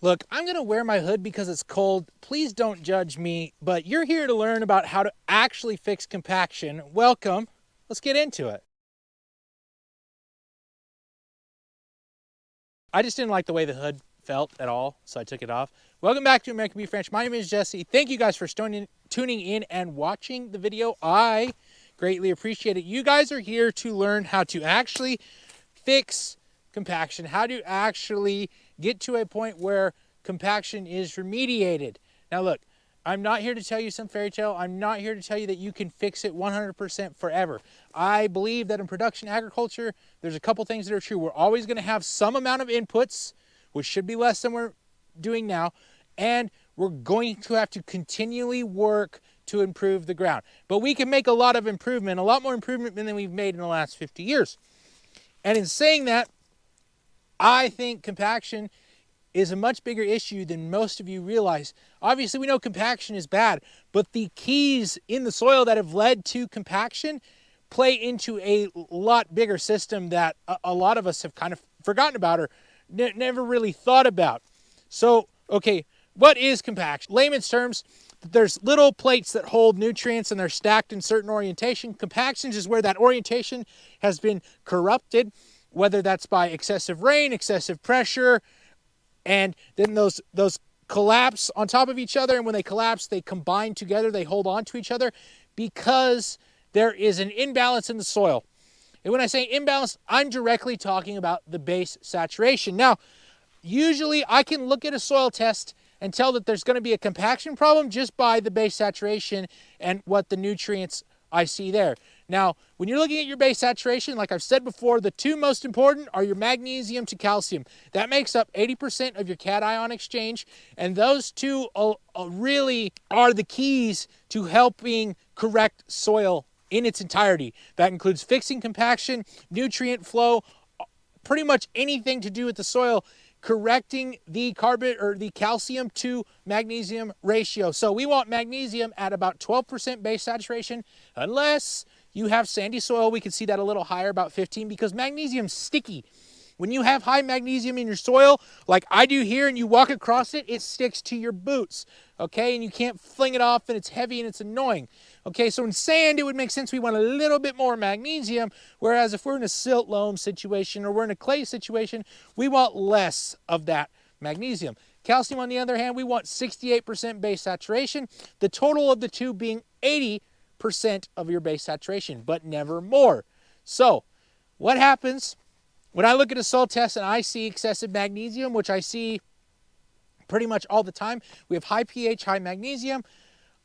Look, I'm going to wear my hood because it's cold. Please don't judge me, but you're here to learn about how to actually fix compaction. Welcome. Let's get into it. I just didn't like the way the hood felt at all, so I took it off. Welcome back to American Beef Ranch. My name is Jesse. Thank you guys for tuning in and watching the video. I greatly appreciate it. You guys are here to learn how to actually fix compaction, how to actually get to a point where compaction is remediated. Now look, I'm not here to tell you some fairy tale. I'm not here to tell you that you can fix it 100% forever. I believe that in production agriculture, there's a couple things that are true. We're always going to have some amount of inputs, which should be less than we're doing now, and we're going to have to continually work to improve the ground. But we can make a lot of improvement, a lot more improvement than we've made in the last 50 years. And in saying that, I think compaction is a much bigger issue than most of you realize. Obviously, we know compaction is bad, but the keys in the soil that have led to compaction play into a lot bigger system that a lot of us have kind of forgotten about or never really thought about. So, okay, what is compaction? Layman's terms, there's little plates that hold nutrients and they're stacked in certain orientation. Compaction is where that orientation has been corrupted, whether that's by excessive rain, excessive pressure, and then those collapse on top of each other, and when they collapse, they combine together, they hold on to each other because there is an imbalance in the soil. And when I say imbalance, I'm directly talking about the base saturation. Now, usually I can look at a soil test and tell that there's going to be a compaction problem just by the base saturation and what the nutrients I see there. Now, when you're looking at your base saturation, like I've said before, the two most important are your magnesium to calcium. That makes up 80% of your cation exchange, and those two really are the keys to helping correct soil in its entirety. That includes fixing compaction, nutrient flow, pretty much anything to do with the soil, correcting the carbon or the calcium to magnesium ratio. So we want magnesium at about 12% base saturation, unless you have sandy soil. We can see that a little higher, about 15, because magnesium's sticky. When you have high magnesium in your soil, like I do here, and you walk across it, it sticks to your boots, okay? And you can't fling it off, and it's heavy, and it's annoying. Okay, so in sand, it would make sense we want a little bit more magnesium, whereas if we're in a silt loam situation or we're in a clay situation, we want less of that magnesium. Calcium, on the other hand, we want 68% base saturation, the total of the two being 80% of your base saturation, but never more. So what happens when I look at a soil test and I see excessive magnesium, which I see pretty much all the time? We have high pH, high magnesium.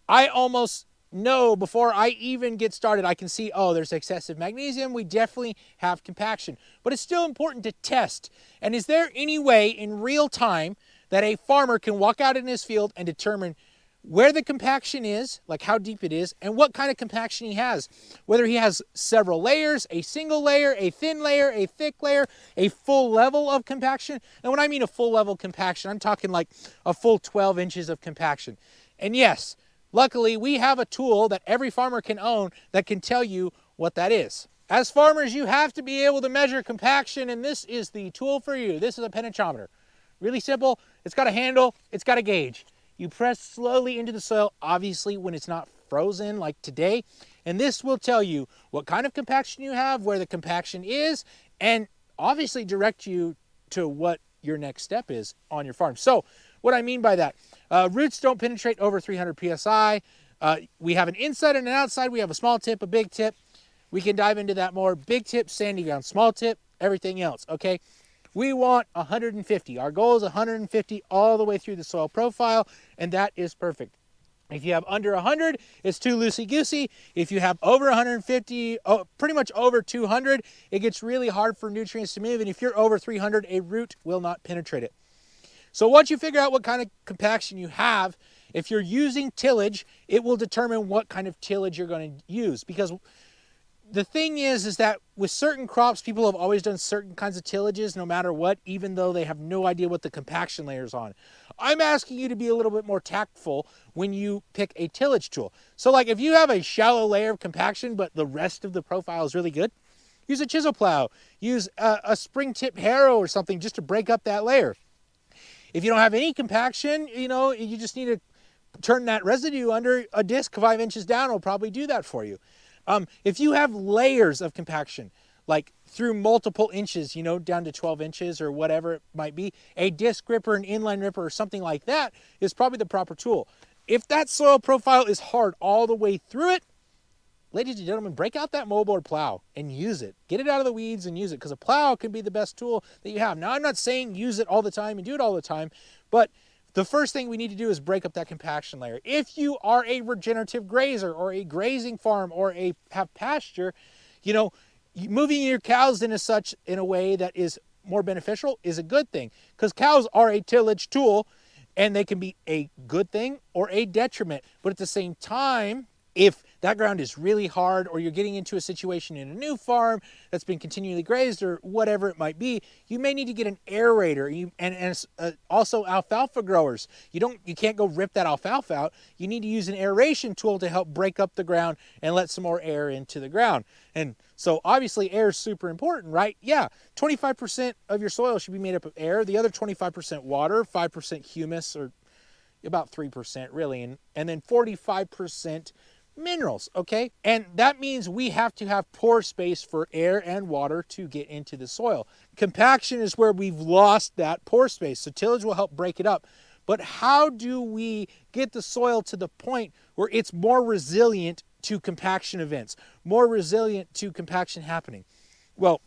I almost know before I even get started, I can see, oh, there's excessive magnesium. We definitely have compaction. But it's still important to test. And is there any way in real time that a farmer can walk out in his field and determine where the compaction is, like how deep it is, and what kind of compaction he has? Whether he has several layers, a single layer, a thin layer, a thick layer, a full level of compaction. And when I mean a full level compaction, I'm talking like a full 12 inches of compaction. And yes, luckily we have a tool that every farmer can own that can tell you what that is. As farmers, you have to be able to measure compaction, and this is the tool for you. This is a penetrometer. Really simple. It's got a handle, it's got a gauge. You press slowly into the soil, obviously when it's not frozen like today, and this will tell you what kind of compaction you have, where the compaction is, and obviously direct you to what your next step is on your farm. So what I mean by that, roots don't penetrate over 300 psi. We have an inside and an outside. We have a small tip, a big tip. We can dive into that more. Big tip, sandy ground, small tip, everything else, okay? We want 150. Our goal is 150 all the way through the soil profile, and that is perfect. If you have under 100, it's too loosey-goosey. If you have over 150, pretty much over 200, it gets really hard for nutrients to move, and if you're over 300, a root will not penetrate it. So once you figure out what kind of compaction you have, if you're using tillage, it will determine what kind of tillage you're going to use, because the thing is that with certain crops, people have always done certain kinds of tillages no matter what, even though they have no idea what the compaction layer is on. I'm asking you to be a little bit more tactful when you pick a tillage tool. So like if you have a shallow layer of compaction, but the rest of the profile is really good, use a chisel plow, use a spring tip harrow or something just to break up that layer. If you don't have any compaction, you just need to turn that residue under a disc 5 inches down. Will probably do that for you. If you have layers of compaction, like through multiple inches, down to 12 inches or whatever it might be, a disc ripper, an inline ripper, or something like that is probably the proper tool. If that soil profile is hard all the way through it, ladies and gentlemen, break out that moldboard plow and use it. Get it out of the weeds and use it, because a plow can be the best tool that you have. Now, I'm not saying use it all the time and do it all the time, but the first thing we need to do is break up that compaction layer. If you are a regenerative grazer or a grazing farm or have pasture, moving your cows in a way that is more beneficial is a good thing, because cows are a tillage tool and they can be a good thing or a detriment. But at the same time, if that ground is really hard, or you're getting into a situation in a new farm that's been continually grazed or whatever it might be, you may need to get an aerator. And also alfalfa growers, you can't go rip that alfalfa out. You need to use an aeration tool to help break up the ground and let some more air into the ground. And so obviously air is super important, right? Yeah, 25% of your soil should be made up of air, the other 25% water, 5% humus, or about 3% really, and then 45% minerals, okay? And that means we have to have pore space for air and water to get into the soil. Compaction is where we've lost that pore space, so tillage will help break it up. But how do we get the soil to the point where it's more resilient to compaction events, more resilient to compaction happening? Well,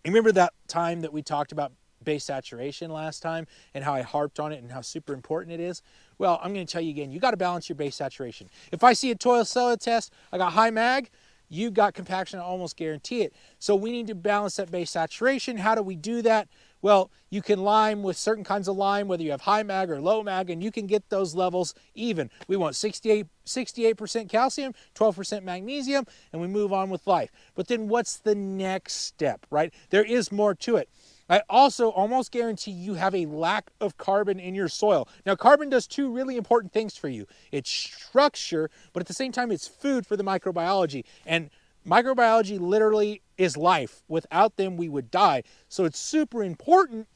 remember that time that we talked about base saturation last time and how I harped on it and how super important it is? Well, I'm going to tell you again, you got to balance your base saturation. If I see a soil solid test, I got high mag, you got compaction, I almost guarantee it. So we need to balance that base saturation. How do we do that? Well, you can lime with certain kinds of lime, whether you have high mag or low mag, and you can get those levels even. We want 68% calcium, 12% magnesium, and we move on with life. But then what's the next step, right? There is more to it. I also almost guarantee you have a lack of carbon in your soil. Now, carbon does two really important things for you. It's structure, but at the same time, it's food for the microbiology. And microbiology literally is life. Without them, we would die. So it's super important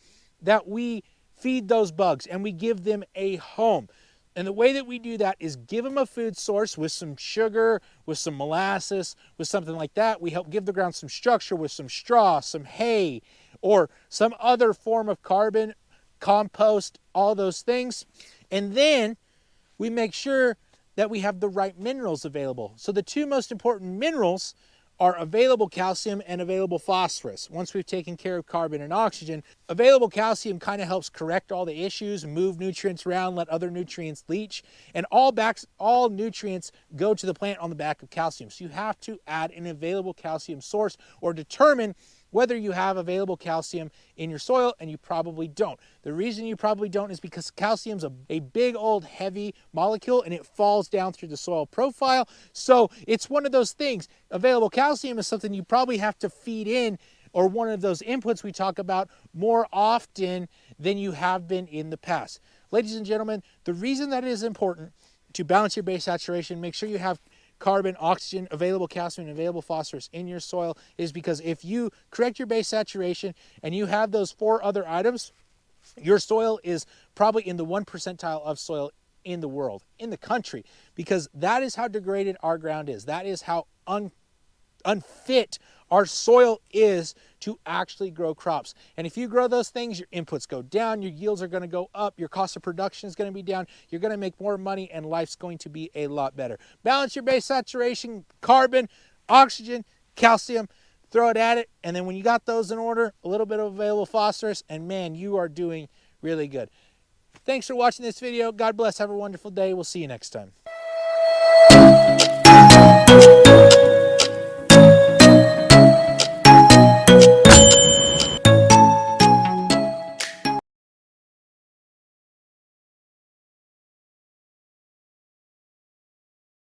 that we feed those bugs and we give them a home. And the way that we do that is give them a food source with some sugar, with some molasses, with something like that. We help give the ground some structure with some straw, some hay, or some other form of carbon, compost, all those things. And then we make sure that we have the right minerals available. So the two most important minerals are available calcium and available phosphorus. Once we've taken care of carbon and oxygen, available calcium kind of helps correct all the issues, move nutrients around, let other nutrients leach, and all nutrients go to the plant on the back of calcium. So you have to add an available calcium source or determine whether you have available calcium in your soil, and you probably don't. The reason you probably don't is because calcium's a big old heavy molecule and it falls down through the soil profile. So it's one of those things. Available calcium is something you probably have to feed in, or one of those inputs we talk about, more often than you have been in the past. Ladies and gentlemen, the reason that it is important to balance your base saturation, make sure you have carbon, oxygen, available calcium, and available phosphorus in your soil, is because if you correct your base saturation and you have those 4 other items, your soil is probably in the 1 percentile of soil in the world, in the country, because that is how degraded our ground is. That is how unfit our soil is to actually grow crops. And if you grow those things, your inputs go down, your yields are going to go up, your cost of production is going to be down, you're going to make more money, and life's going to be a lot better. Balance your base saturation, carbon, oxygen, calcium, throw it at it, and then when you got those in order, a little bit of available phosphorus, and man, you are doing really good. Thanks for watching this video. God bless. Have a wonderful day. We'll see you next time.